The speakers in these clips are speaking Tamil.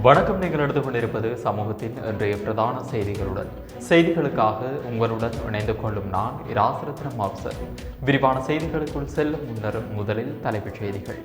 வணக்கம். நீங்கள் எடுத்து கொண்டிருப்பது சமூகத்தின் இன்றைய பிரதான செய்திகளுடன். செய்திகளுக்காக உங்களுடன் இணைந்து கொள்ளும் நான் இராசரத்னம் மாப்சர். விரிவான செய்திகளுக்குள் செல்லும் முன்னர் முதலில் தலைப்புச் செய்திகள்.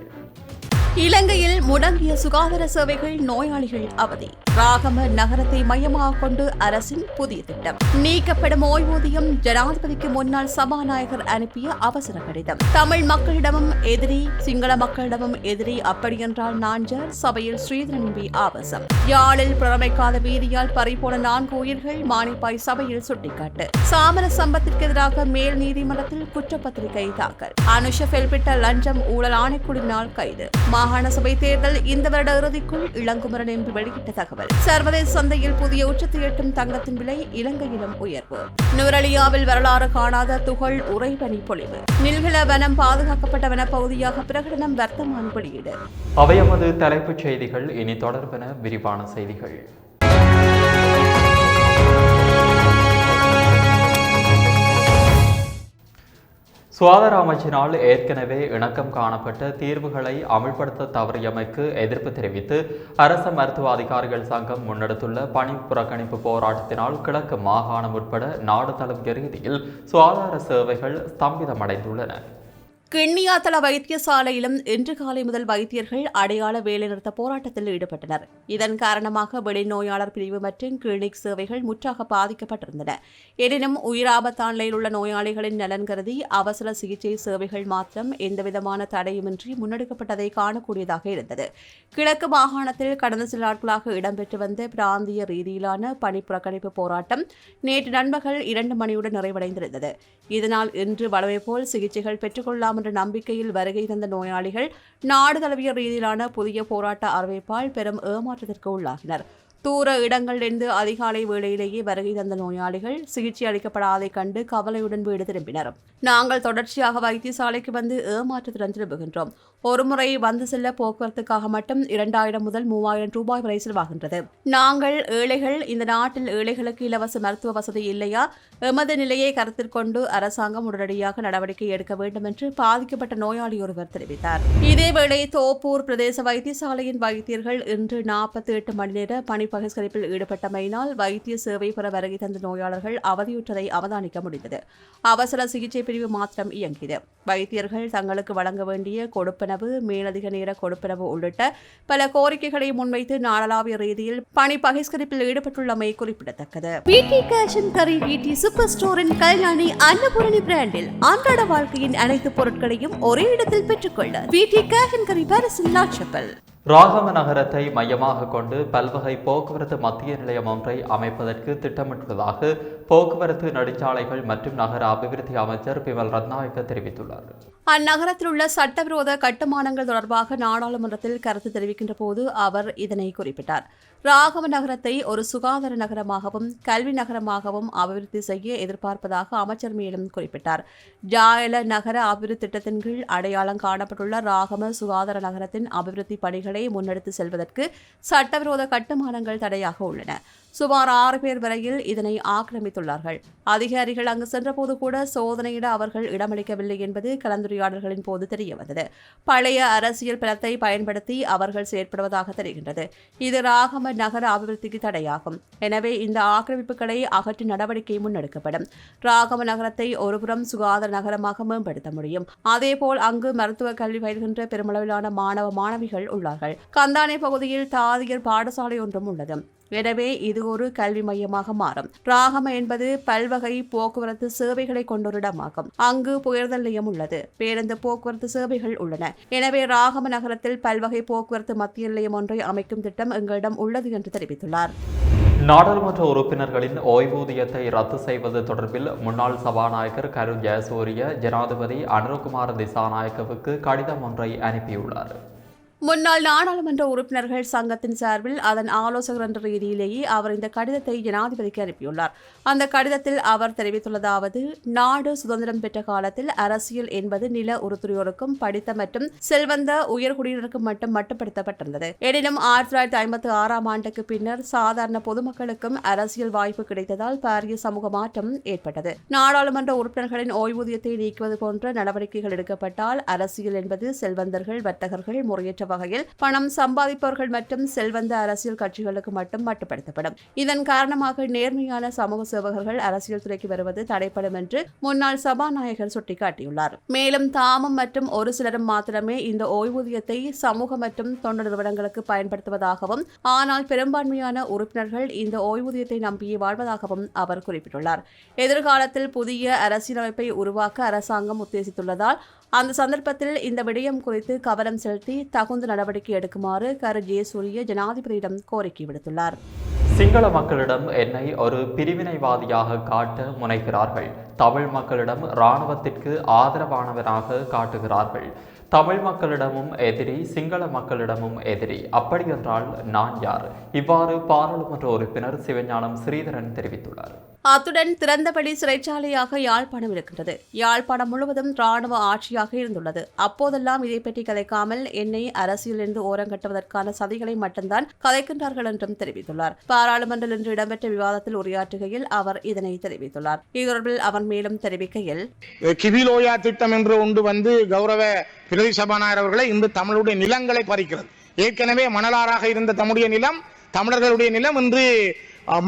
இலங்கையில் முடங்கிய சுகாதார சேவைகள், நோயாளிகள் அவதி. ராகம நகரத்தை மையமாக கொண்டு அரசின் புதிய திட்டம். நீக்கப்படும் ஓய்வூதியம், ஜனாதிபதிக்கு முன்னாள் சபாநாயகர் அனுப்பிய அவசர கடிதம். தமிழ் மக்களிடமும் எதிரி, சிங்கள மக்களிடமும் எதிரி, அப்படியென்றால் நாஞ்சார். சபையில் ஸ்ரீதரன் எம்பி ஆபாசம். யாழில் புறமைக்காத வீதியால் பறிபோன 4 உயிர்கள், மானிப்பாய் சபையில் சுட்டிக்காட்டு. சாமர சம்பத்திற்கு எதிராக மேல் நீதிமன்றத்தில் குற்றப்பத்திரிகை தாக்கல். அனுஷ பெல்பிட்ட லஞ்சம் ஊழல் ஆணைக்குழுவினால் கைது. மாகாண சபை தேர்தல் இந்த வருட இறுதிக்குள், இளங்குமரன் எம்பி வெளியிட்ட தகவல். சர்வதேச சந்தையில் புதிய உச்சத்தை எட்டும் தங்கத்தின் விலை, இலங்கையிலும் உயர்வு. நுவரெலியாவில் வரலாறு காணாத துகள் உறைபனி பொழிவு. நில்கில வனம் பாதுகாக்கப்பட்ட வனப்பகுதியாக பிரகடனம், வர்த்தமான் வெளியீடு. அவையமது தலைப்புச் செய்திகள். இனி தொடர்பென விரிவான செய்திகள். சுகாதார அமைச்சினால் ஏற்கனவே இணக்கம் காணப்பட்ட தீர்வுகளை அமல்படுத்த தவறியமைக்கு எதிர்ப்பு தெரிவித்து அரச மருத்துவ அதிகாரிகள் சங்கம் முன்னெடுத்துள்ள பணி புறக்கணிப்பு போராட்டத்தினால் கிழக்கு மாகாணம் உட்பட நாடு தழுவிய ரீதியில் சுகாதார சேவைகள் ஸ்தம்பிதமடைந்துள்ளன. கிண்ணியாத்தள வைத்தியசாலையிலும் இன்று காலை முதல் வைத்தியர்கள் அடையாள வேலைநிறுத்த போராட்டத்தில் ஈடுபட்டனர். இதன் காரணமாக வெளிநோயாளர் பிரிவு மற்றும் கிளினிக் சேவைகள் முற்றாக பாதிக்கப்பட்டிருந்தன. எனினும் உயிராபத்தான நிலையில் உள்ள நோயாளிகளின் நலன் கருதி அவசர சிகிச்சை சேவைகள் மாத்திரம் எந்தவிதமான தடையுமின்றி முன்னெடுக்கப்பட்டதை காணக்கூடியதாக இருந்தது. கிழக்கு மாகாணத்தில் கடந்த சில நாட்களாக இடம்பெற்று வந்த பிராந்திய ரீதியிலான பணி புறக்கணிப்பு போராட்டம் நேற்று நண்பகல் 2 மணியுடன் நிறைவடைந்திருந்தது. இதனால் இன்று வழமை போல் சிகிச்சைகள் பெற்றுக்கொள்ளலாம் என்ற நம்பிக்கையில் வருகை தந்த நோயாளிகள் நாடு தழுவிய ரீதியிலான புதிய போராட்ட அறிவிப்பால் பெரும் ஏமாற்றத்திற்கு உள்ளாகினர். தூர இடங்களிலிருந்து அதிகாலை வேளையிலேயே வருகை தந்த நோயாளிகள் சிகிச்சை அளிக்கப்படாதைக் கண்டு கவலையுடன் வீடு திரும்பினர். நாங்கள் தொடர்ச்சியாக வைத்தியசாலைக்கு வந்து ஏமாற்றத்துடன் திரும்புகின்றோம். ஒருமுறை வந்து செல்ல போக்குவரத்துக்காக மட்டும் 2000 முதல் 3000 ரூபாய் வரை செலவாகின்றது. நாங்கள் ஏழைகள். இந்த நாட்டில் ஏழைகளுக்கு இலவச மருத்துவ வசதி இல்லையா? எமது நிலையை கருத்தில் கொண்டு அரசாங்கம் உடனடியாக நடவடிக்கை எடுக்க வேண்டும் என்று பாதிக்கப்பட்ட நோயாளி ஒருவர் தெரிவித்தார். இதேவேளை தோப்பூர் பிரதேச வைத்தியசாலையின் வைத்தியர்கள் இன்று 48 மணி நேர பணி பகிஷ்கரிப்பில் ஈடுபட்டமையினால் வைத்திய சேவை பெற வருகை தந்த நோயாளர்கள் அவதியுற்றதை அவதானிக்க முடிந்தது. அவசர சிகிச்சை பிரிவு மாத்திரம் இயங்கியது. வைத்தியர்கள் தங்களுக்கு வழங்க வேண்டிய கொடுப்பனவு, மேலதிக நேர கொடுப்பனவு உள்ளிட்ட பல கோரிக்கைகளை முன்வைத்து நாடளாவிய ரீதியில் பணி பகிஷ்கரிப்பில் ஈடுபட்டுள்ளமை குறிப்பிடத்தக்கது. சூப்பர் ஸ்டோரின் கல்யாணி அன்னபூரணி பிராண்டில் அன்றாட வாழ்க்கையின் அனைத்து பொருட்களையும் ஒரே இடத்தில் பெற்றுக்கொள்ள பிடி கேஷ் அண்ட் கரி பாரிஸின் லாட்சப்பல். ராகம நகரத்தை மையமாக கொண்டு பல்வகை போக்குவரத்து மத்திய நிலையம் ஒன்றை அமைப்பதற்கு திட்டமிட்டுள்ளதாக போக்குவரத்து நெடுஞ்சாலைகள் மற்றும் நகர அபிவிருத்தி அமைச்சர் பிமல் ரத்நாயக்க தெரிவித்துள்ளார். அந்நகரத்தில் உள்ள சட்டவிரோத கட்டுமானங்கள் தொடர்பாக நாடாளுமன்றத்தில் கருத்து தெரிவிக்கின்ற போது அவர் இதனை குறிப்பிட்டார். ராகம நகரத்தை ஒரு சுகாதார நகரமாகவும் கல்வி நகரமாகவும் அபிவிருத்தி செய்ய எதிர்பார்ப்பதாக அமைச்சர் மேலும் குறிப்பிட்டார். ஜாயல நகர அபிவிருத்தி திட்டத்தின் கீழ் அடையாளம் காணப்பட்டுள்ள ராகம சுகாதார நகரத்தின் அபிவிருத்தி பணிகளை முன்னெடுத்து செல்வதற்கு சட்டவிரோத கட்டுமானங்கள் தடையாக உள்ளன. சுமார் 6 பேர் வரையில் இதனை ஆக்கிரமித்துள்ளார்கள். அதிகாரிகள் அங்கு சென்றபோது கூட சோதனையிட அவர்கள் இடமளிக்கவில்லை என்பது கலந்துரையாடல்களின் போது தெரியவந்தது. பழைய அரசியல் பலத்தை பயன்படுத்தி அவர்கள் செயற்படுவதாக தெரிகின்றது. இது ராகம நகர அபிவிருத்திக்கு தடையாகும். எனவே இந்த ஆக்கிரமிப்புகளை அகற்றி நடவடிக்கை முன்னெடுக்கப்படும். ராகம நகரத்தை ஒருபுறம் சுகாதார நகரமாக மேம்படுத்த முடியும். அதேபோல் அங்கு மருத்துவ கல்வி பயில்கின்ற பெருமளவிலான மாணவ மாணவிகள் உள்ளார்கள். கந்தானை பகுதியில் தாதியர் பாடசாலை ஒன்றும் உள்ளது. எனவே இது ஒரு கல்வி மையமாக மாறும். ராகம என்பது பல்வகை போக்குவரத்து சேவைகளை கொண்ட ஒரு இடமாகும். அங்கு புயர்தல் நிலையம் உள்ளது. பேருந்து போக்குவரத்து சேவைகள் உள்ளன. எனவே ராகம நகரத்தில் பல்வகை போக்குவரத்து மத்திய நிலையம் ஒன்றை அமைக்கும் திட்டம் எங்களிடம் உள்ளது என்று தெரிவித்துள்ளார். நாடாளுமன்ற உறுப்பினர்களின் ஓய்வூதியத்தை ரத்து செய்வது தொடர்பில் முன்னாள் சபாநாயகர் கரு ஜெயசூரிய ஜனாதிபதி அனுரகுமார திசாநாயக்கவுக்கு கடிதம் ஒன்றை அனுப்பியுள்ளார். முன்னாள் நாடாளுமன்ற உறுப்பினர்கள் சங்கத்தின் சார்பில் அதன் ஆலோசகர் என்ற ரீதியிலேயே அவர் இந்த கடிதத்தை ஜனாதிபதிக்கு அனுப்பியுள்ளார். அந்த கடிதத்தில் அவர் தெரிவித்துள்ளதாவது: நாடு சுதந்திரம் பெற்ற காலத்தில் அரசியல் என்பது நில உறுத்துறையோருக்கும் படித்த மற்றும் செல்வந்த உயர்குடியினருக்கும் மட்டும் மட்டுப்படுத்தப்பட்டிருந்தது. எனினும் 1956ஆம் ஆண்டுக்கு பின்னர் சாதாரண பொதுமக்களுக்கும் அரசியல் வாய்ப்பு கிடைத்ததால் பாரிய சமூக மாற்றம் ஏற்பட்டது. நாடாளுமன்ற உறுப்பினர்களின் ஓய்வூதியத்தை நீக்குவது போன்ற நடவடிக்கைகள் எடுக்கப்பட்டால் அரசியல் என்பது செல்வந்தர்கள், வர்த்தகர்கள், முறையற்ற வகையில் பணம் சம்பாதிப்பவர்கள் மற்றும் செல்வந்த அரசியல் கட்சிகளுக்கு மட்டும் மட்டுப்படுத்தப்படும். இதன் காரணமாக நேர்மையான சமூக சேவகர்கள் அரசியல் துறைக்கு வருவது தடைப்படும் என்று முன்னாள் சபாநாயகர் சுட்டிக்காட்டியுள்ளார். மேலும் தாமும் மற்றும் ஒரு சிலரும் மாத்திரமே இந்த ஓய்வூதியத்தை சமூக மற்றும் தொண்டு நிறுவனங்களுக்கு பயன்படுத்துவதாகவும், ஆனால் பெரும்பான்மையான உறுப்பினர்கள் இந்த ஓய்வூதியத்தை நம்பியே வாழ்வதாகவும் அவர் குறிப்பிட்டுள்ளார். எதிர்காலத்தில் புதிய அரசியலமைப்பை உருவாக்க அரசாங்கம் உத்தேசித்துள்ளதால் அந்த சந்தர்ப்பத்தில் இந்த விடயம் குறித்து கவனம் செலுத்தி தகுந்த நடவடிக்கை எடுக்குமாறு கரு ஜெயசூரிய ஜனாதிபதியிடம் கோரிக்கை விடுத்துள்ளார். சிங்கள மக்களிடம் என்னை ஒரு பிரிவினைவாதியாக காட்ட முனைகிறார்கள். தமிழ் மக்களிடம் இராணுவத்திற்கு ஆதரவானவனாக காட்டுகிறார்கள். தமிழ் மக்களிடமும் எதிரி, சிங்கள மக்களிடமும் எதிரி. அப்படியென்றால் நான் யார்? இவ்வாறு பாராளுமன்ற உறுப்பினர் சிவஞானம் ஸ்ரீதரன் தெரிவித்துள்ளார். அத்துடன் திறந்தபடி சிறைச்சாலையாக யாழ்ப்பாணம் இருக்கின்றது. யாழ்ப்பாணம் முழுவதும் இராணுவ ஆட்சியாக இருந்துள்ளது. அப்போதெல்லாம் இதை பற்றி கதைக்காமல் என்னை அரசியலிருந்து ஓரங்கட்டுவதற்கான சதிகளை மட்டும்தான் கதைக்கின்றார்கள் என்றும் தெரிவித்துள்ளார். பாராளுமன்றில் இன்று இடம்பெற்ற விவாதத்தில் உரையாற்றுகையில் அவர் இதனை தெரிவித்துள்ளார். இது தொடர்பில் அவர் மேலும் தெரிவிக்கையில், கிவிலோயா திட்டம் என்று ஒன்று வந்து கௌரவ பிரதி சபாநாயகர் அவர்களை இன்று தமிழுடைய நிலங்களை பறிக்கிறது. ஏற்கனவே மணலாறாக இருந்த தம்முடைய நிலம், தமிழர்களுடைய நிலம் இன்று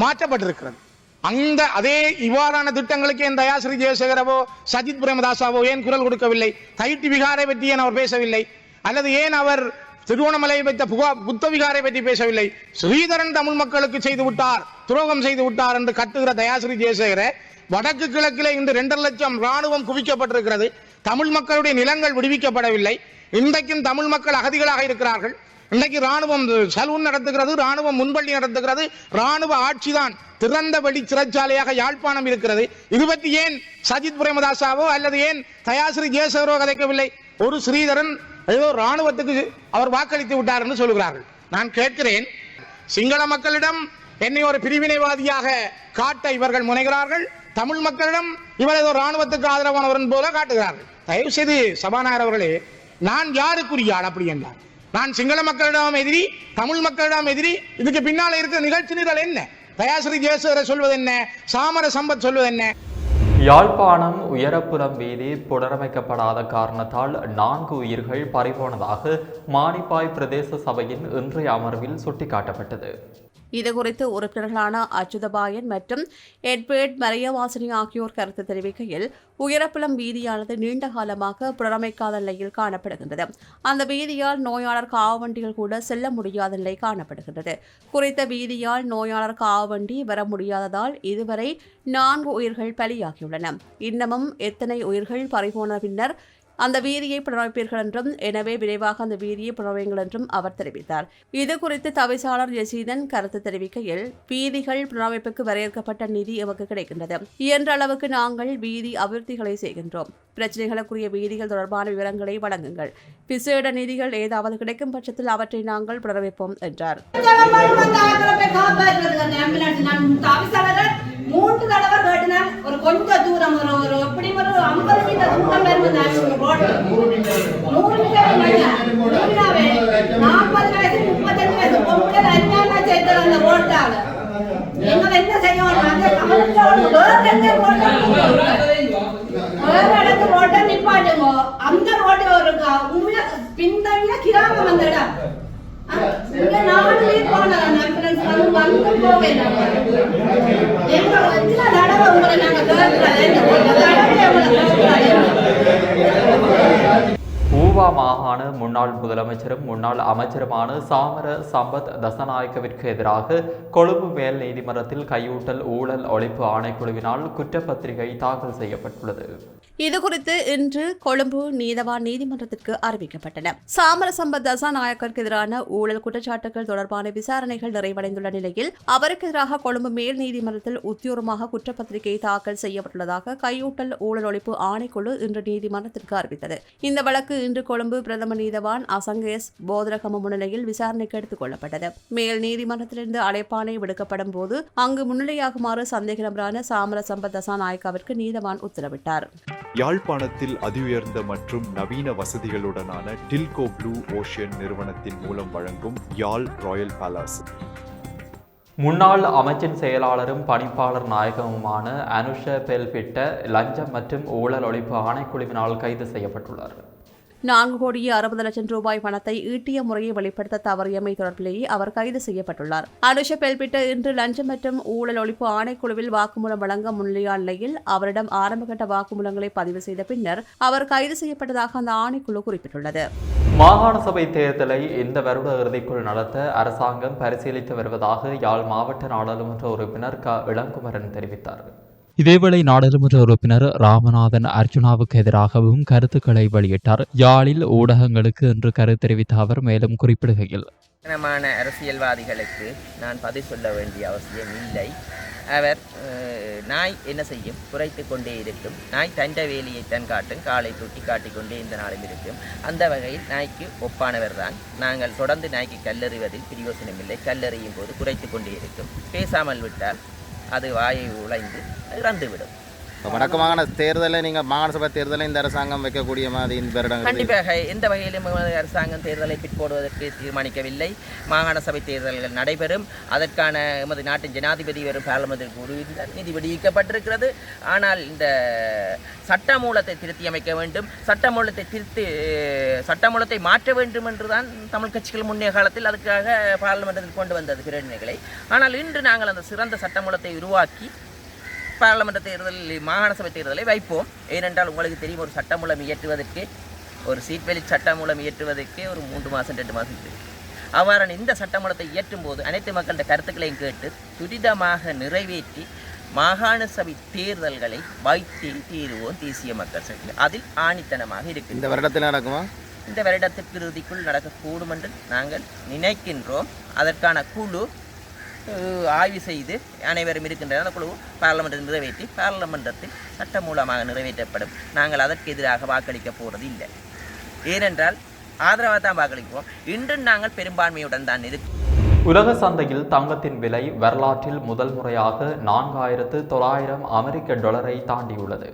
மாற்றப்பட்டிருக்கிறது. அந்த அதே இவ்வாறான திட்டங்களுக்கு என் தயாசிரி ஜெயசேகரவோ சஜித் பிரேமதாசாவோ ஏன் குரல் கொடுக்கவில்லை? தைட்டி விகாரை பற்றி ஏன் அவர் பேசவில்லை? அல்லது ஏன் அவர் திருவோணமலையை வைத்த புத்த விகாரை பற்றி பேசவில்லை? ஸ்ரீதரன் தமிழ் மக்களுக்கு செய்து விட்டார், துரோகம் செய்து விட்டார் என்று கட்டுகிற தயாசிரி ஜெயசேகர வடக்கு கிழக்கிலே இன்று 2.5 லட்சம் ராணுவம் குவிக்கப்பட்டிருக்கிறது. தமிழ் மக்களுடைய நிலங்கள் விடுவிக்கப்படவில்லை. இன்றைக்கும் தமிழ் மக்கள் அகதிகளாக இருக்கிறார்கள். இன்றைக்கு ராணுவம் சலூன் நடத்துகிறது, ராணுவம் முன்பள்ளி நடத்துகிறது, ராணுவ ஆட்சிதான் திறந்த வெளி சிறைச்சாலையாக யாழ்ப்பாணம் இருக்கிறது. இது பற்றி ஏன் சஜித் பிரேமதாசாவோ அல்லது ஏன் தயாசிரி ஜெயசேகரோ கதைக்கவில்லை? ஒரு ஸ்ரீதரன் ஏதோ ராணுவத்துக்கு அவர் வாக்களித்து விட்டார் என்று சொல்கிறார்கள். நான் கேட்கிறேன், சிங்கள மக்களிடம் என்னை ஒரு பிரிவினைவாதியாக காட்ட இவர்கள் முனைகிறார்கள். தமிழ் மக்களிடம் இவர் ஏதோ ராணுவத்துக்கு ஆதரவானவர்கள் போல காட்டுகிறார்கள். தயவு செய்து சபாநாயகர் அவர்களே, நான் யாருக்குரிய ஆள்? அப்படி என்றார் நான் சிங்கள மக்களிடம் எதிரி, தமிழ் மக்களிடம் எதிரி. இதுக்கு பின்னால இருக்கிற நிகழ்ச்சி நிரல் என்ன? தயாசிரி ஜெயசேகர சொல்வது என்ன? சாமர சம்பத் சொல்வது என்ன? யாழ்ப்பாணம் உயரப்புலம் வீதி புனரமைக்கப்படாத காரணத்தால் 4 உயிர்கள் பறிபோனதாக மானிப்பாய் பிரதேச சபையின் இன்றைய அமர்வில் சுட்டிக்காட்டப்பட்டது. இதுகுறித்து உறுப்பினர்களான அச்சுதபாயன் மற்றும் எட்வர்ட் மரியவாசனி ஆகியோர் கருத்து தெரிவிக்கையில், உயரப்புலம் வீதியானது நீண்ட காலமாக புனரமைக்காத நிலையில் காணப்படுகின்றது. அந்த வீதியால் நோயாளர் காவண்டிகள் கூட செல்ல முடியாத நிலை காணப்படுகின்றது. குறித்த வீதியால் நோயாளர் காவண்டி வர முடியாததால் இதுவரை 4 உயிர்கள் பலியாகியுள்ளன. இன்னமும் எத்தனை உயிர்கள் பறிபோன பின்னர் அந்த வீதியை புனரமைப்பீர்கள் என்றும், எனவே விரைவாக அந்த வீதியை புனரமைங்கள் என்றும் அவர் தெரிவித்தார். இதுகுறித்து தவிசாளர் ஜெசீதன் கருத்து தெரிவிக்கையில், வீதிகள் புனரமைப்புக்கு வரையறுக்கப்பட்ட நிதி எமக்கு கிடைக்கின்றது. இயன்ற அளவுக்கு நாங்கள் வீதி அபிவிருத்திகளை செய்கின்றோம். பிரச்சனைகளுக்குரிய வீதிகள் தொடர்பான விவரங்களை வழங்குங்கள். விசேட நிதிகள் ஏதாவது கிடைக்கும் பட்சத்தில் அவற்றை நாங்கள் புனரமைப்போம் என்றார். 3 தடவை கேட்டினார். ஒரு கொஞ்சம் தூரம் ஒரு எப்படி ஒரு 50 மீட்டர் தூரம் பெருமாள் ரோட் 100 மீட்டர் இல்லையாவே 40 வயசு 35 வயசு பொம்பளை அஞ்ஞானா செய்த அந்த ரோட்டால எங்களை என்ன செய்யணும்? அந்த கமலத்தோடு வேற இடத்து ரோட்டை நிப்பாட்டுங்க. அந்த ரோடு ஒரு பின்தங்கிய கிராமம் அந்த இடம். ஊவா மாகாண முன்னாள் முதலமைச்சரும் முன்னாள் அமைச்சருமான சாமர சம்பத் தசநாயக்கவிற்கு எதிராக கொழும்பு மேல் நீதிமன்றத்தில் கையூட்டல் ஊழல் ஒழிப்பு ஆணைக்குழுவினால் குற்றப்பத்திரிகை தாக்கல் செய்யப்பட்டுள்ளது. இதுகுறித்து இன்று கொழும்பு நீதவான் நீதிமன்றத்திற்கு அறிவிக்கப்பட்டன. சாமர சம்பத் தசாநாயக்கருக்கு எதிரான ஊழல் குற்றச்சாட்டுகள் தொடர்பான விசாரணைகள் நிறைவடைந்துள்ள நிலையில் அவருக்கு எதிராக கொழும்பு மேல் நீதிமன்றத்தில் உத்தியோகமாக குற்றப்பத்திரிகை தாக்கல் செய்யப்பட்டுள்ளதாக கையூட்டல் ஊழல் ஒழிப்பு ஆணைக்குழு இன்று நீதிமன்றத்திற்கு அறிவித்தது. இந்த வழக்கு இன்று கொழும்பு பிரதம நீதவான் அசங்கேஸ் போதரகம முன்னிலையில் விசாரணைக்கு எடுத்துக் கொள்ளப்பட்டது. மேல் நீதிமன்றத்திலிருந்து அழைப்பாணை விடுக்கப்படும் போது அங்கு முன்னிலையாகுமாறு சந்தேக நபரான சாமர சம்பத் தசாநாயக்காவிற்கு நீதவான் உத்தரவிட்டார். யாழ்ப்பாணத்தில் அதிஉயர்ந்த மற்றும் நவீன வசதிகளுடனான டில்கோ ப்ளூ ஓஷன் நிறுவனத்தின் மூலம் வழங்கும் யாழ் ராயல் பேலஸ். முன்னாள் அமைச்சின் செயலாளரும் பணிப்பாளர் நாயகமுமான அனுஷ பெல்பிட்ட லஞ்சம் மற்றும் ஊழல் ஒழிப்பு ஆணைக்குழுவினால் கைது செய்யப்பட்டுள்ளார். 4,60,00,000 பணத்தை ஈட்டிய முறையை வெளிப்படுத்த தவறியமை தொடர்பிலேயே அவர் கைது செய்யப்பட்டுள்ளார். அனுஷ பெல்பிட்ட இன்று லஞ்சம் மற்றும் ஊழல் ஒழிப்பு ஆணைக்குழுவில் வாக்குமூலம் வழங்க முன்னிலையான நிலையில் அவரிடம் ஆரம்பகட்ட வாக்குமூலங்களை பதிவு செய்த பின்னர் அவர் கைது செய்யப்பட்டதாக அந்த ஆணைக்குழு குறிப்பிட்டுள்ளது. மாகாண சபை தேர்தலை இந்த வருட இறுதிக்குள் நடத்த அரசாங்கம் பரிசீலித்து வருவதாக யாழ் மாவட்ட நாடாளுமன்ற உறுப்பினர் க. இளங்குமரன் தெரிவித்தார். இதேவேளை நாடாளுமன்ற உறுப்பினர் ராமநாதன் அர்ஜுனாவுக்கு எதிராகவும் கருத்துக்களை வெளியிட்டார். யாழில் ஊடகங்களுக்கு இன்று கருத்து தெரிவித்த அவர் மேலும் குறிப்பிடுகையில், அரசியல்வாதிகளுக்கு நான் பதில் சொல்ல வேண்டிய அவசியம் இல்லை. அவர் நாய் என்ன செய்யும்? குறைத்து கொண்டே இருக்கும். நாய் தண்ட வேலியை தன் காட்டும், காலை தொட்டி காட்டிக்கொண்டே இந்த நாளில் இருக்கும். அந்த வகையில் நாய்க்கு ஒப்பானவர் தான். நாங்கள் தொடர்ந்து நாய்க்கு கல்லெறிவதில் பிரயோசனமில்லை. கல்லெறியும் போது குறைத்து கொண்டே இருக்கும். பேசாமல் விட்டால் அது வாயை உழைந்து இறந்துவிடும். வழக்கமான தேர்தலை நீங்கள் மாகாண சபை தேர்தலை இந்த அரசாங்கம் வைக்கக்கூடிய மாதிரி இந்த வருடம் கண்டிப்பாக எந்த வகையிலும் அரசாங்கம் தேர்தலை பிற்போடுவதற்கு தீர்மானிக்கவில்லை. மாகாண சபை தேர்தல்கள் நடைபெறும். அதற்கான எமது நாட்டின் ஜனாதிபதி வரும் பார்லிமெண்டில் கூறியிருந்தார். நிதி விடுவிக்கப்பட்டிருக்கிறது. ஆனால் இந்த சட்டமூலத்தை திருத்தி அமைக்க வேண்டும். சட்டமூலத்தை மாற்ற வேண்டும் என்றுதான் தமிழ் கட்சிகள் முன்னைய காலத்தில் அதுக்காக பார்லிமெண்டில் கொண்டு வந்தது பிரேரணைகளை. ஆனால் இன்று நாங்கள் அந்த சிறந்த சட்டமூலத்தை உருவாக்கி பாராளுமன்ற தேர்தலில் மாகாண சபை தேர்தலை வைப்போம். ஏனென்றால் உங்களுக்கு தெரியும், ஒரு சட்டமூலம் இயற்றுவதற்கு, ஒரு சீட்வெளி சட்டமூலம் இயற்றுவதற்கு ஒரு 3 மாதம் 2 மாதம் இருக்குது. அவ்வாறான இந்த சட்டமூலத்தை இயற்றும் போது அனைத்து மக்களின் கருத்துக்களையும் கேட்டு துரிதமாக நிறைவேற்றி மாகாண சபை தேர்தல்களை வைத்தே தீருவோம் தேசிய மக்கள் சக்தி. அதில் ஆணித்தனமாக இருக்கு. இந்த வருடத்தில் நடக்குமா? இந்த வருடத்திற்கு இறுதிக்குள் நடக்கக்கூடும் என்று நாங்கள் நினைக்கின்றோம். அதற்கான குழு ஆய்வு செய்து அனைவரும் இருக்கின்றன. அந்த குழு பாராளுமன்றத்தில் நிறைவேற்றி பாராளுமன்றத்தில் சட்டம் மூலமாக நிறைவேற்றப்படும். நாங்கள் அதற்கு எதிராக வாக்களிக்க போகிறது இல்லை. ஏனென்றால் ஆதரவாக தான் வாக்களிப்போம். இன்று நாங்கள் பெரும்பான்மையுடன் தான் இருக்கோம். உலக சந்தையில் தங்கத்தின் விலை வரலாற்றில் முதல் முறையாக 4,900 அமெரிக்க டாலரை தாண்டியுள்ளது.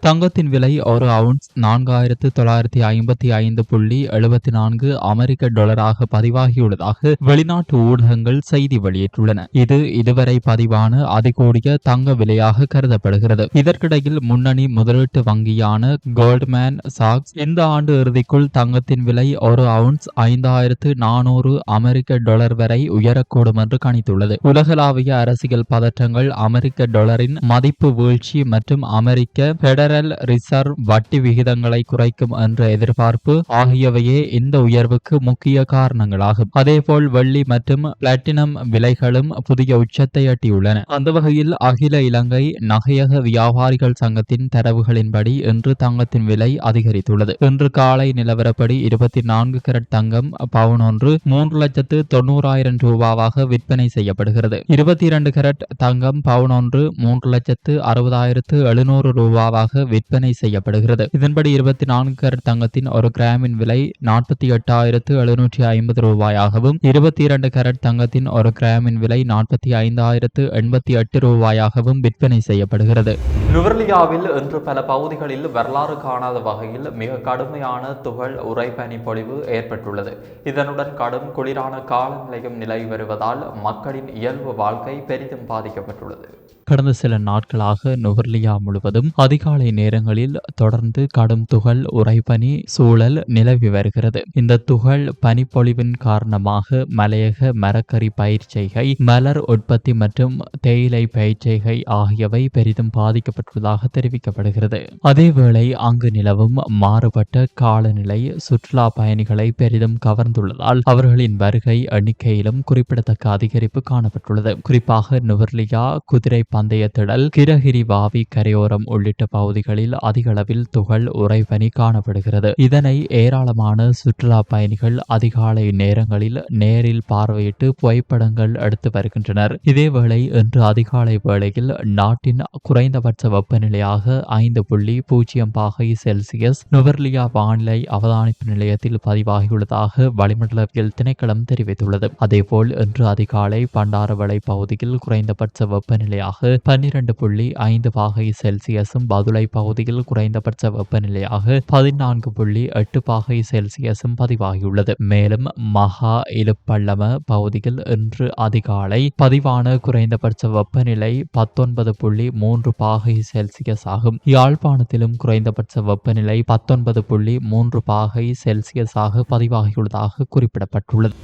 தங்கத்தின் விலை ஒரு அவுன்ஸ் 4,955.74 அமெரிக்க டாலராக பதிவாகியுள்ளதாக வெளிநாட்டு ஊடகங்கள் செய்தி வெளியிட்டுள்ளன. இது இதுவரை பதிவான அதிகூடிய தங்க விலையாக கருதப்படுகிறது. இதற்கிடையில் முன்னணி முதலீட்டு வங்கியான கோல்ட்மேன் சாக்ஸ் இந்த ஆண்டு இறுதிக்குள் தங்கத்தின் விலை ஒரு அவுன்ஸ் 5,400 அமெரிக்க டாலர் வரை உயரக்கூடும் என்று கணித்துள்ளது. உலகளாவிய அரசியல் பதற்றங்கள், அமெரிக்க டாலரின் மதிப்பு வீழ்ச்சி மற்றும் அமெரிக்க பெடரல் ரிசர்வ் வட்டி விகிதங்களை குறைக்கும் என்ற எதிர்பார்ப்பு ஆகியவையே இந்த உயர்வுக்கு முக்கிய காரணங்களாகும். அதேபோல் வெள்ளி மற்றும் பிளாட்டினம் விலைகளும் புதிய உச்சத்தை எட்டியுள்ளன. அந்த வகையில் அகில இலங்கை நகையக வியாபாரிகள் சங்கத்தின் தரவுகளின்படி இன்று தங்கத்தின் விலை அதிகரித்துள்ளது. இன்று காலை நிலவரப்படி 24 கரட் தங்கம் பவுன் ஒன்று 3,90,000 ரூபாவாக விற்பனை செய்யப்படுகிறது. 22 கரட் தங்கம் பவுன் ஒன்று 3,60,700 ரூபாவாக விற்பனை செய்யப்படுகிறது. இதன்படி 24 கரட் தங்கத்தின் ஒரு கிராமின் விலை 48,750 ரூபாயாகவும் 22 கரட் தங்கத்தின் ஒரு கிராமின் விலை 45,088 ரூபாயாகவும் விற்பனை செய்யப்படுகிறது. நுவர்லியாவில் இன்று பல பகுதிகளில் வரலாறு காணாத வகையில் மிக கடுமையான துகள் உறைபனி பொழிவு ஏற்பட்டுள்ளது. இதனுடன் கடும் குளிரான காலநிலையும் நிலவி வருவதால் மக்களின் இயல்பு வாழ்க்கை பெரிதும் பாதிக்கப்பட்டுள்ளது. கடந்த சில நாட்களாக நுவர்லியா முழுவதும் அதிகாலை நேரங்களில் தொடர்ந்து கடும் துகள் உறைபனி சூழல் நிலவி வருகிறது. இந்த துகள் பனிப்பொழிவின் காரணமாக மலையக மரக்கறி பயிர் செய்கை, மலர் உற்பத்தி மற்றும் தேயிலை பயிர் செய்கை ஆகியவை பெரிதும் பாதிக்கப்பட்டுள்ளதாக தெரிவிக்கப்படுகிறது. அதேவேளை அங்கு நிலவும் மாறுபட்ட காலநிலை சுற்றுலா பயணிகளை பெரிதும் கவர்ந்துள்ளதால் அவர்களின் வருகை எண்ணிக்கையிலும் குறிப்பிடத்தக்க அதிகரிப்பு காணப்பட்டுள்ளது. குறிப்பாக நுவர்லியா, குதிரை பந்தய திடல், கிரகிரி வாவி கரையோரம் உள்ளிட்ட பகுதிகளில் அதிக அளவில் துகள் உறைபனி காணப்படுகிறது. இதனை ஏராளமான சுற்றுலா பயணிகள் அதிகாலை நேரங்களில் நேரில் பார்வையிட்டு புகைப்படங்கள் எடுத்து வருகின்றனர். இதேவேளை இன்று அதிகாலை வேளையில் நாட்டின் குறைந்தபட்ச வெப்பநிலையாக 5.0 பாகை செல்சியஸ் நுவர்லியா வானிலை அவதானிப்பு நிலையத்தில் பதிவாகியுள்ளதாக வளிமண்டலவியல் திணைக்களம் தெரிவித்துள்ளது. அதேபோல் இன்று அதிகாலை பண்டாரவளை பகுதியில் குறைந்தபட்ச வெப்பநிலையாக 12.5 பாகை செல்சியஸும், பதுளை பகுதியில் குறைந்தபட்ச வெப்பநிலையாக 14.8 பாகை செல்சியஸும் பதிவாகியுள்ளது. மேலும் மகா இலுப்பள்ளம பகுதியில் இன்று அதிகாலை பதிவான குறைந்தபட்ச வெப்பநிலை 19.3 பாகை செல்சியஸ் ஆகும். யாழ்ப்பாணத்திலும் குறைந்தபட்ச வெப்பநிலை 19.3 பாகை செல்சியஸாக பதிவாகியுள்ளதாக குறிப்பிடப்பட்டுள்ளது.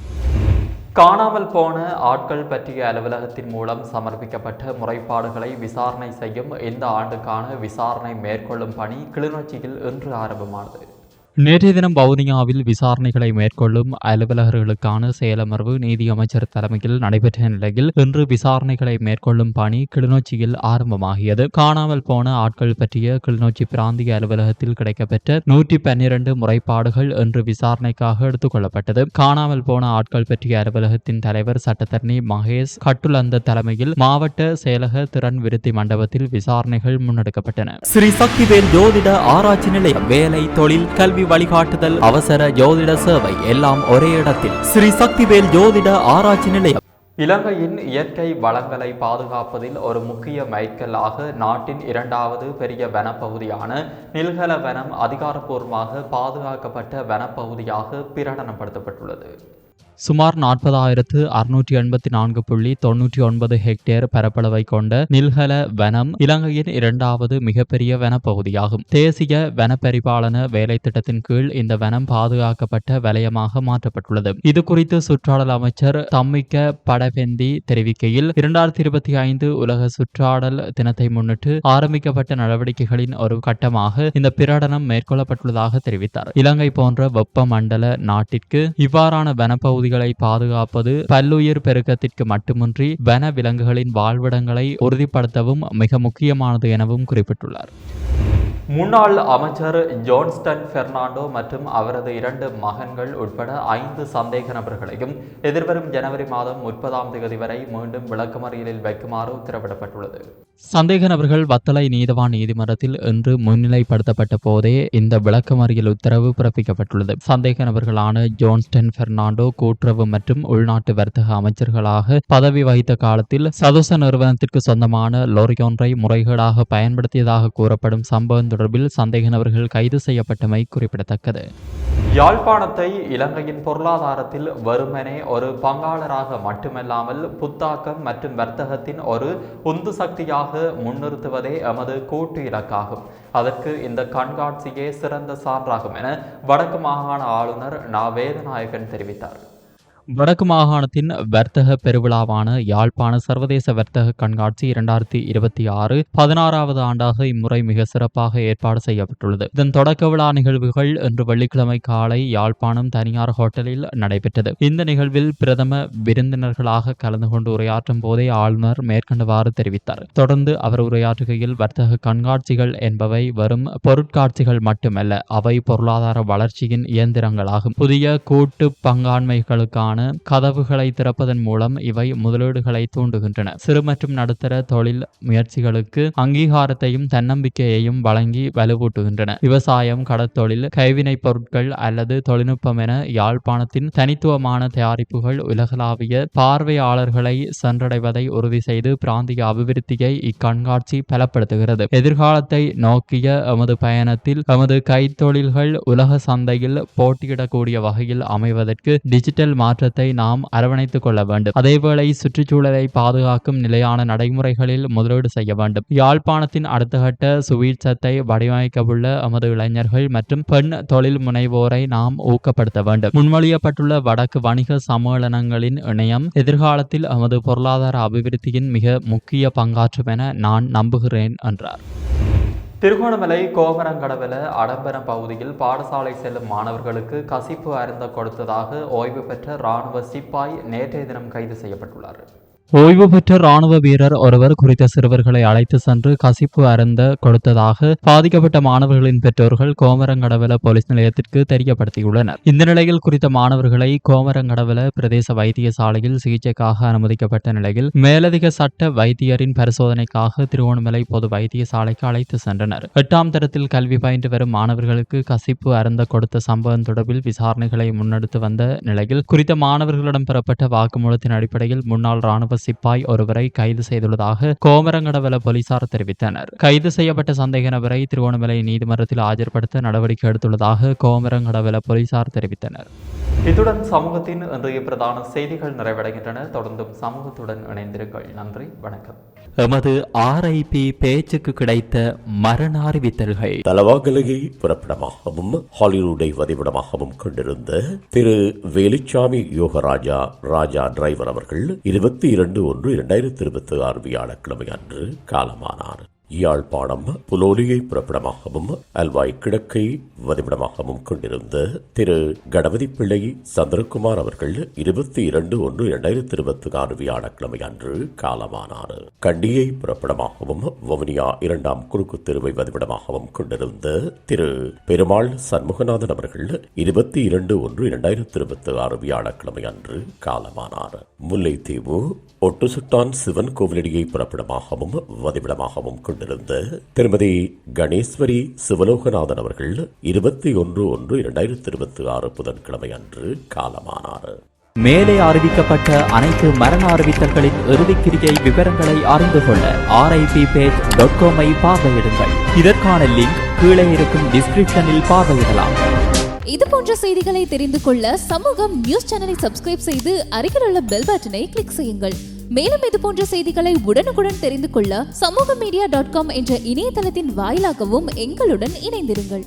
காணாமல் போன ஆட்கள் பற்றிய அலுவலகத்தின் மூலம் சமர்ப்பிக்கப்பட்ட முறைப்பாடுகளை விசாரணை செய்யும் இந்த ஆண்டுக்கான விசாரணை மேற்கொள்ளும் பணி கிளிநொச்சியில் இன்று ஆரம்பமானது. நேற்றைய தினம் வவுனியாவில் விசாரணைகளை மேற்கொள்ளும் அலுவலர்களுக்கான செயலமர்வு நீதி அமைச்சர் தலைமையில் நடைபெற்ற நிலையில் இன்று விசாரணைகளை மேற்கொள்ளும் பணி கிளிநொச்சியில் ஆரம்பமாகியது. காணாமல் போன ஆட்கள் பற்றிய கிளிநொச்சி பிராந்திய அலுவலகத்தில் கிடைக்கப்பெற்ற 112 முறைப்பாடுகள் இன்று விசாரணைக்காக எடுத்துக் கொள்ளப்பட்டது. காணாமல் போன ஆட்கள் பற்றிய அலுவலகத்தின் தலைவர் சட்டத்தரணி மகேஷ் கட்டுலந்த தலைமையில் மாவட்ட செயலக திறன் விருத்தி மண்டபத்தில் விசாரணைகள் முன்னெடுக்கப்பட்டன. ஸ்ரீ சக்திவேல் ஜோதிட ஆராய்ச்சி நிலையம் வேலை, தொழில், கல்வி வழிகாட்டுதல், அவசர ஜோதிட சேவை எல்லாம் ஒரே இடத்தில். ஸ்ரீ சக்திவேல் ஜோதிட ஆராய்ச்சி நிலையம். இலங்கையின் இயற்கை வளங்களை பாதுகாப்பதில் ஒரு முக்கிய மைல்கல்லாக நாட்டின் 2வது பெரிய வனப்பகுதியான நில்கல வனம் அதிகாரப்பூர்வமாக பாதுகாக்கப்பட்ட வனப்பகுதியாக பிரகடனப்படுத்தப்பட்டுள்ளது. சுமார் 40,684.99 ஹெக்டேர் பரப்பளவை கொண்ட நில்கல வனம் இலங்கையின் 2வது மிகப்பெரிய வனப்பகுதியாகும். தேசிய வனப்பரிபாலன வேலை திட்டத்தின் கீழ் இந்த வனம் பாதுகாக்கப்பட்ட வலயமாக மாற்றப்பட்டுள்ளது. இது குறித்து சுற்றாடல் அமைச்சர் தம்மிக்க படவெந்தி தெரிவிக்கையில் 2025 உலக சுற்றாடல் தினத்தை முன்னிட்டு ஆரம்பிக்கப்பட்ட நடவடிக்கைகளின் ஒரு கட்டமாக இந்த பிரகடனம் மேற்கொள்ளப்பட்டுள்ளதாக தெரிவித்தார். இலங்கை போன்ற வெப்பமண்டல நாட்டிற்கு இவ்வாறான வனப்பகுதி பாதுகாப்பது பல்லுயிர் பெருக்கத்திற்கு மட்டுமின்றி வன விலங்குகளின் வாழ்விடங்களை உறுதிப்படுத்தவும் மிக முக்கியமானது எனவும் குறிப்பிட்டுள்ளார். முன்னாள் அமைச்சர் ஜோன்ஸ்டன் பெர்னாண்டோ மற்றும் அவரது 2 மகன்கள் உட்பட 5 சந்தேக நபர்களையும் எதிர்வரும் ஜனவரி மாதம் 30ஆம் தேதி வரை மீண்டும் விளக்கமறியலில் வைக்குமாறு உத்தரவிடப்பட்டுள்ளது. சந்தேக நபர்கள் வத்தளை நீதவான் நீதிமன்றத்தில் இன்று முன்னிலைப்படுத்தப்பட்ட போதே இந்த விளக்கமறியல் உத்தரவு பிறப்பிக்கப்பட்டுள்ளது. சந்தேக நபர்களான ஜோன்ஸ்டன் பெர்னாண்டோ கூட்டுறவு மற்றும் உள்நாட்டு வர்த்தக அமைச்சர்களாக பதவி வகித்த காலத்தில் சதோச நிறுவனத்திற்கு சொந்தமான லோரியொன்றை முறைகேடாக பயன்படுத்தியதாக கூறப்படும் சம்பவம் தொடர்பில் சந்தேக நபர்கள் கைது செய்யப்பட்டமை குறிப்பிடத்தக்கது. யாழ்ப்பாணத்தை இலங்கையின் பொருளாதாரத்தில் வெறுமனே ஒரு பங்காளராக மட்டுமல்லாமல் புத்தாக்கம் மற்றும் வர்த்தகத்தின் ஒரு உந்து சக்தியாக முன்னிறுத்துவதே எமது கூட்டு இலக்காகும். அதற்கு இந்த கண்காட்சியே சிறந்த சான்றாகும் என வடக்கு மாகாண ஆளுநர் நா. வேதநாயகன் தெரிவித்தார். வடக்கு மாகாணத்தின் வர்த்தக பெருவிழாவான யாழ்ப்பாண சர்வதேச வர்த்தக கண்காட்சி 2026 16வது ஆண்டாக இம்முறை மிக சிறப்பாக ஏற்பாடு செய்யப்பட்டுள்ளது. இதன் தொடக்க விழா நிகழ்வுகள் இன்று வெள்ளிக்கிழமை காலை யாழ்ப்பாணம் தனியார் ஹோட்டலில் நடைபெற்றது. இந்த நிகழ்வில் பிரதம விருந்தினர்களாக கலந்து கொண்டு உரையாற்றும் போதே ஆளுநர் மேற்கண்டவாறு தெரிவித்தார். தொடர்ந்து அவர் உரையாற்றுகையில் வர்த்தக கண்காட்சிகள் என்பவை வெறும் பொருட்காட்சிகள் மட்டுமல்ல, அவை பொருளாதார வளர்ச்சியின் இயந்திரங்களாகும். புதிய கூட்டு பங்காண்மைகளுக்கான கதவுகளை திறப்பதன் மூலம் இவை முதலீடுகளை தூண்டுகின்றன. சிறு மற்றும் நடுத்தர தொழில் முயற்சிகளுக்கு அங்கீகாரத்தையும் தன்னம்பிக்கையையும் வழங்கி வலுவூட்டுகின்றன. விவசாயம், கடற்தொழில், கைவினைப் பொருட்கள் அல்லது தொழில்நுட்பம் என யாழ்ப்பாணத்தின் தனித்துவமான தயாரிப்புகள் உலகளாவிய பார்வையாளர்களை சென்றடைவதை உறுதி செய்து பிராந்திய அபிவிருத்தியை இக்கண்காட்சி பலப்படுத்துகிறது. எதிர்காலத்தை நோக்கிய எமது பயணத்தில் எமது கைத்தொழில்கள் உலக சந்தையில் போட்டியிடக்கூடிய வகையில் அமைவதற்கு டிஜிட்டல் மாற்றத்தை நாம் அரவணைத்துக் கொள்ள வேண்டும். அதேவேளை சுற்றுச்சூழலை பாதுகாக்கும் நிலையான நடைமுறைகளில் முதலீடு செய்ய வேண்டும். யாழ்ப்பாணத்தின் அடுத்த கட்ட சுவீட்சத்தை வடிவமைக்கவுள்ள எமது இளைஞர்கள் மற்றும் பெண் தொழில் முனைவோரை நாம் ஊக்கப்படுத்த வேண்டும். முன்மொழியப்பட்டுள்ள வடக்கு வணிக சம்மேளனங்களின் இணையம் எதிர்காலத்தில் எமது பொருளாதார அபிவிருத்தியின் மிக முக்கிய பங்காற்றும் என நான் நம்புகிறேன் என்றார். திருகோணமலை கோமரங்கடவல அடம்பரம் பகுதியில் பாடசாலை செல்லும் மாணவர்களுக்கு கசிப்பு அருந்த கொடுத்ததாக ஓய்வு பெற்ற இராணுவ சிப்பாய் நேற்றைய தினம் கைது செய்யப்பட்டுள்ளார். ஓய்வு பெற்ற ராணுவ வீரர் ஒருவர் குறித்த சிறுவர்களை அழைத்து சென்று கசிப்பு அருந்த கொடுத்ததாக பாதிக்கப்பட்ட மாணவர்களின் பெற்றோர்கள் கோமரங்கடவல போலீஸ் நிலையத்திற்கு தெரியப்படுத்தியுள்ளனர். இந்த நிலையில் குறித்த மாணவர்களை கோமரங்கடவல பிரதேச வைத்தியசாலையில் சிகிச்சைக்காக அனுமதிக்கப்பட்ட நிலையில் மேலதிக சட்ட வைத்தியரின் பரிசோதனைக்காக திருகோணமலை பொது வைத்தியசாலைக்கு அழைத்து சென்றனர். 8ஆம் தரத்தில் கல்வி பயின்று வரும் மாணவர்களுக்கு கசிப்பு அருந்த கொடுத்த சம்பவம் தொடர்பில் விசாரணைகளை முன்னெடுத்து வந்த நிலையில் குறித்த மாணவர்களிடம் பெறப்பட்ட வாக்குமூலத்தின் அடிப்படையில் முன்னாள் ராணுவ சிப்பாய் ஒருவரை கைது செய்துள்ளதாக கோமரங்கடவெல போலீசார் தெரிவித்தனர். கைது செய்யப்பட்ட சந்தேக நபரை திருகோணமலை நீதிமன்றத்தில் ஆஜர்படுத்த நடவடிக்கை எடுத்துள்ளதாக கோமரங்கடவெல போலீசார் தெரிவித்தனர். இத்துடன் சமூகத்தின் இன்றைய பிரதான செய்திகள் நிறைவடைகின்றன. தொடர்ந்தும் சமூகத்துடன் இணைந்திருங்கள். நன்றி, வணக்கம். எமது RIP பேச்சுக்கு கிடைத்த மரண அறிவித்தல்கள். தலவாகலையை பிறப்பிடமாகவும் ஹாலிவுட்டை வதிவிடமாகவும் கொண்டிருந்த திரு வேலுச்சாமி யோகராஜா ராஜா டிரைவர் அவர்கள் 22/1/2026 வியாழக்கிழமை அன்று காலமானார். யாழ்ப்பாணம் புலோலியை பிறப்பிடமாகவும் அல்வாய் கிழக்கை வதிவிடமாகவும் கொண்டிருந்த திரு கணபதி பிள்ளை சந்திரகுமார் அவர்கள் 22/1/2026 வியாழக்கிழமை அன்று காலமானார். கண்டியை பிறப்பிடமாகவும் வவுனியா 2ஆம் குறுக்கு தெருவை வதிவிடமாகவும் கொண்டிருந்த திரு பெருமாள் சண்முகநாதன் அவர்கள் 22/1/2026 வியாழக்கிழமை அன்று காலமானார். முல்லைத்தீவு ஒட்டுசுட்டான் சிவன் கோவிலடியை பிறப்பிடமாகவும் வதிவிடமாகவும் கொண்டிருந்த திருமதி கணேஸ்வரி சிவலோகநாதன் அவர்கள் 21/1/2026 புதன்கிழமை அன்று காலமானார். மேலே அறிவிக்கப்பட்ட அனைத்து மரண அறிவித்தல்களின் இறுதிக்கிரியை விவரங்களை அறிந்து கொள்ள RIPpage.com பார்வையிடுங்கள். இதற்கான லிங்க் கீழே இருக்கும் டிஸ்கிரிப்ஷனில் பார்வையிடலாம். இது போன்ற செய்திகளை தெரிந்து கொள்ள சமூகம் நியூஸ் சேனலை சப்ஸ்கிரைப் செய்து அருகில் உள்ள பெல் பட்டனை கிளிக் செய்யுங்கள். மேலும் இது போன்ற செய்திகளை உடனுக்குடன் தெரிந்து கொள்ள சமூகமீடியா.com என்ற இணையதளத்தின் வாயிலாகவும் எங்களுடன் இணைந்திருங்கள்.